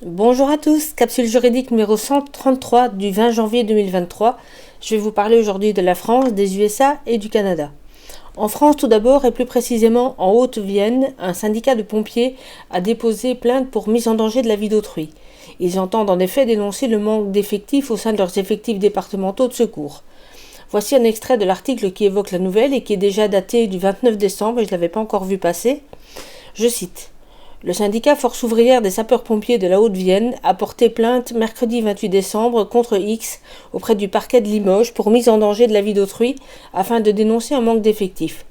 Bonjour à tous, capsule juridique numéro 133 du 20 janvier 2023. Je vais vous parler aujourd'hui de la France, des USA et du Canada. En France tout d'abord et plus précisément en Haute-Vienne, un syndicat de pompiers a déposé plainte pour mise en danger de la vie d'autrui. Ils entendent en effet dénoncer le manque d'effectifs au sein de leurs effectifs départementaux de secours. Voici un extrait de l'article qui évoque la nouvelle et qui est déjà daté du 29 décembre et je ne l'avais pas encore vu passer. Je cite. Le syndicat Force ouvrière des sapeurs-pompiers de la Haute-Vienne a porté plainte mercredi 28 décembre contre X auprès du parquet de Limoges pour mise en danger de la vie d'autrui afin de dénoncer un manque d'effectifs.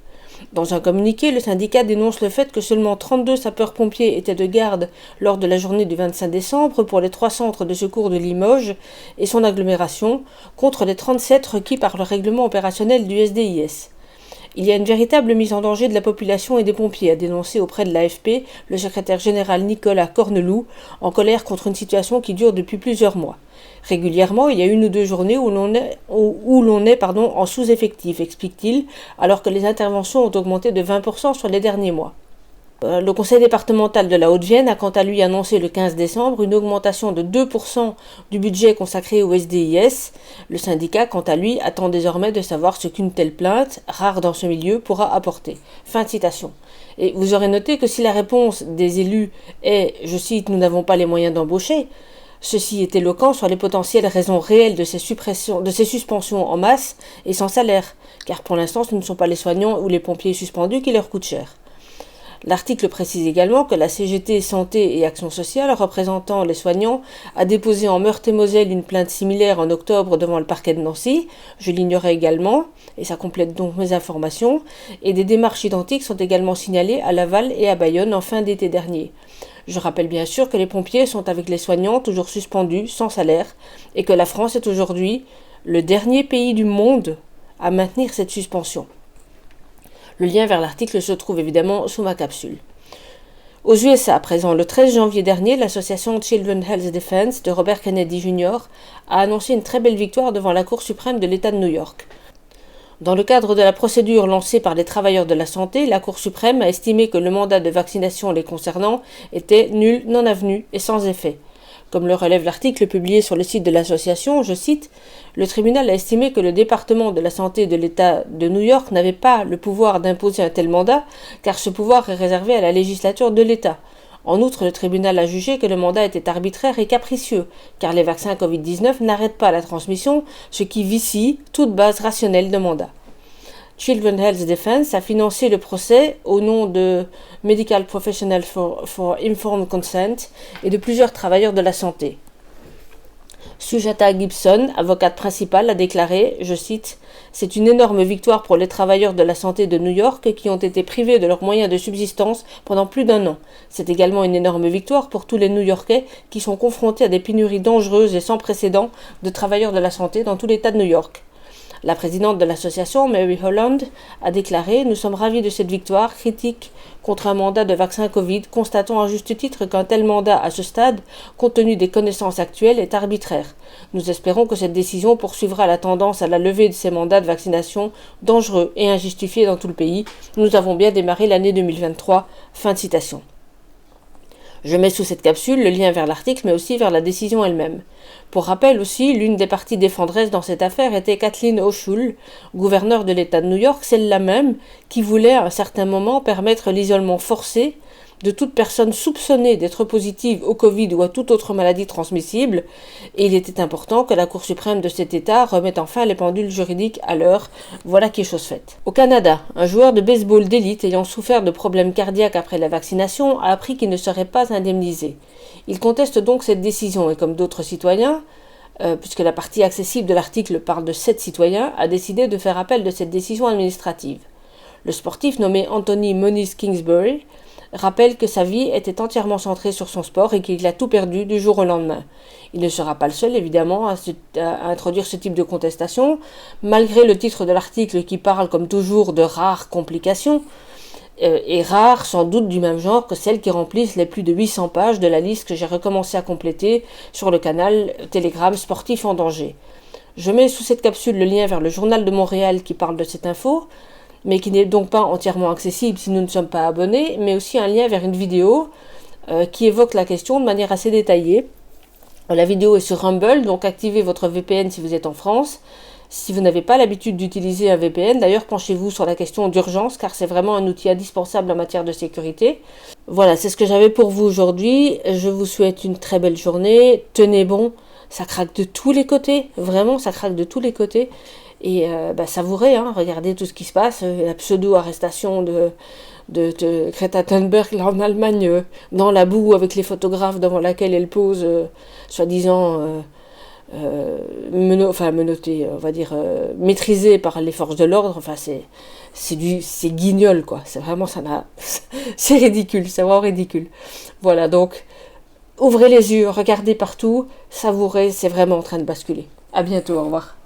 Dans un communiqué, le syndicat dénonce le fait que seulement 32 sapeurs-pompiers étaient de garde lors de la journée du 25 décembre pour les 3 centres de secours de Limoges et son agglomération, contre les 37 requis par le règlement opérationnel du SDIS. Il y a une véritable mise en danger de la population et des pompiers, a dénoncé auprès de l'AFP le secrétaire général Nicolas Corneloup, en colère contre une situation qui dure depuis plusieurs mois. Régulièrement, il y a une ou deux journées où l'on est en sous-effectif, explique-t-il, alors que les interventions ont augmenté de 20% sur les derniers mois. Le conseil départemental de la Haute-Vienne a quant à lui annoncé le 15 décembre une augmentation de 2% du budget consacré au SDIS. Le syndicat, quant à lui, attend désormais de savoir ce qu'une telle plainte, rare dans ce milieu, pourra apporter. Fin de citation. Et vous aurez noté que si la réponse des élus est, je cite, « Nous n'avons pas les moyens d'embaucher », ceci est éloquent sur les potentielles raisons réelles de ces suspensions en masse et sans salaire, car pour l'instant ce ne sont pas les soignants ou les pompiers suspendus qui leur coûtent cher. L'article précise également que la CGT Santé et Action sociale, représentant les soignants, a déposé en Meurthe-et-Moselle une plainte similaire en octobre devant le parquet de Nancy. Je l'ignorais également, et ça complète donc mes informations. Et des démarches identiques sont également signalées à Laval et à Bayonne en fin d'été dernier. Je rappelle bien sûr que les pompiers sont avec les soignants toujours suspendus, sans salaire, et que la France est aujourd'hui le dernier pays du monde à maintenir cette suspension. Le lien vers l'article se trouve évidemment sous ma capsule. Aux USA, à présent, le 13 janvier dernier, l'association Children's Health Defense de Robert Kennedy Jr. a annoncé une très belle victoire devant la Cour suprême de l'État de New York. Dans le cadre de la procédure lancée par les travailleurs de la santé, la Cour suprême a estimé que le mandat de vaccination les concernant était nul, non avenu et sans effet. Comme le relève l'article publié sur le site de l'association, je cite, « Le tribunal a estimé que le département de la santé de l'État de New York n'avait pas le pouvoir d'imposer un tel mandat, car ce pouvoir est réservé à la législature de l'État. En outre, le tribunal a jugé que le mandat était arbitraire et capricieux, car les vaccins Covid-19 n'arrêtent pas la transmission, ce qui vicie toute base rationnelle de mandat. » Children's Health Defense a financé le procès au nom de Medical Professionals for Informed Consent et de plusieurs travailleurs de la santé. Sujata Gibson, avocate principale, a déclaré, je cite, « C'est une énorme victoire pour les travailleurs de la santé de New York qui ont été privés de leurs moyens de subsistance pendant plus d'un an. C'est également une énorme victoire pour tous les New-Yorkais qui sont confrontés à des pénuries dangereuses et sans précédent de travailleurs de la santé dans tout l'État de New York. » La présidente de l'association, Mary Holland, a déclaré « Nous sommes ravis de cette victoire, critique contre un mandat de vaccin Covid, constatant à juste titre qu'un tel mandat à ce stade, compte tenu des connaissances actuelles, est arbitraire. Nous espérons que cette décision poursuivra la tendance à la levée de ces mandats de vaccination dangereux et injustifiés dans tout le pays. Nous avons bien démarré l'année 2023. » Fin de citation. Je mets sous cette capsule le lien vers l'article, mais aussi vers la décision elle-même. Pour rappel aussi, l'une des parties défenderesses dans cette affaire était Kathleen Hochul, gouverneure de l'État de New York, celle-là même qui voulait à un certain moment permettre l'isolement forcé de toute personne soupçonnée d'être positive au Covid ou à toute autre maladie transmissible, et il était important que la Cour suprême de cet État remette enfin les pendules juridiques à l'heure. Voilà qui est chose faite. Au Canada, un joueur de baseball d'élite ayant souffert de problèmes cardiaques après la vaccination a appris qu'il ne serait pas indemnisé. Il conteste donc cette décision et comme d'autres citoyens, puisque la partie accessible de l'article parle de 7 citoyens, a décidé de faire appel de cette décision administrative. Le sportif nommé Anthony Moniz Kingsbury rappelle que sa vie était entièrement centrée sur son sport et qu'il a tout perdu du jour au lendemain. Il ne sera pas le seul, évidemment, à introduire ce type de contestation, malgré le titre de l'article qui parle, comme toujours, de rares complications, et rares, sans doute du même genre que celles qui remplissent les plus de 800 pages de la liste que j'ai recommencé à compléter sur le canal Telegram Sportif en danger. Je mets sous cette capsule le lien vers le Journal de Montréal qui parle de cette info, mais qui n'est donc pas entièrement accessible si nous ne sommes pas abonnés, mais aussi un lien vers une vidéo qui évoque la question de manière assez détaillée. La vidéo est sur Rumble, donc activez votre VPN si vous êtes en France. Si vous n'avez pas l'habitude d'utiliser un VPN, d'ailleurs penchez-vous sur la question d'urgence, car c'est vraiment un outil indispensable en matière de sécurité. Voilà, c'est ce que j'avais pour vous aujourd'hui. Je vous souhaite une très belle journée. Tenez bon, ça craque de tous les côtés, vraiment, ça craque de tous les côtés. Et savourez, hein, regardez tout ce qui se passe, la pseudo-arrestation de Greta Thunberg là, en Allemagne, dans la boue avec les photographes devant laquelle elle pose, soi-disant menottée, on va dire, maîtrisée par les forces de l'ordre. Enfin, c'est guignol, quoi. C'est vraiment, c'est ridicule, c'est vraiment ridicule. Voilà, donc, ouvrez les yeux, regardez partout, savourez, c'est vraiment en train de basculer. À bientôt, au revoir.